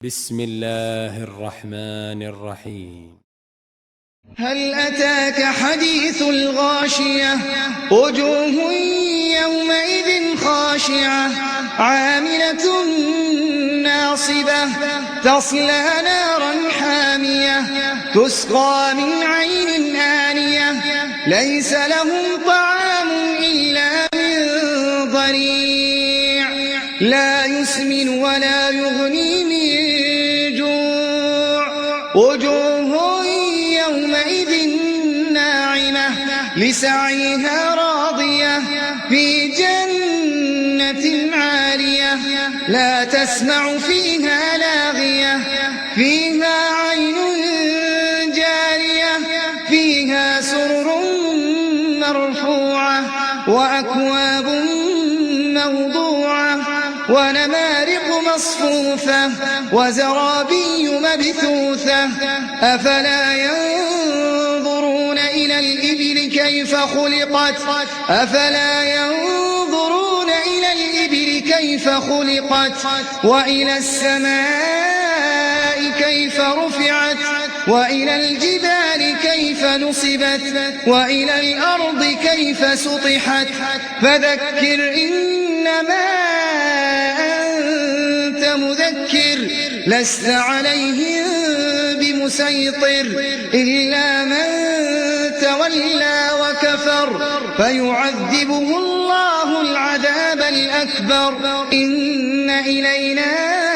بسم الله الرحمن الرحيم. هل أتاك حديث الغاشية وجوه يومئذ خاشعة عاملة ناصبة تصلى نارا حامية تسقى من عين آنية ليس لهم طعام إلا من ضريع لا يسمن ولا يغني من جوع وجوه يومئذ ناعمة لسعيها راضية في جنة عالية لا تسمع فيها لاغية فيها عين جارية فيها سرر مرفوعة وأكواب موضوعة ونمارق مصفوفة وزرابي مبثوثة أفلا ينظرون إلى الإبل كيف خلقت أفلا ينظرون إلى الإبل كيف خلقت وإلى السماء كيف رفعت وإلى الجبال كيف نصبت وإلى الأرض كيف سطحت فذكر إنما أنت مذكر لست عليهم بمسيطر إلا من تولى وكفر فيعذبه الله العذاب الأكبر إن إلينا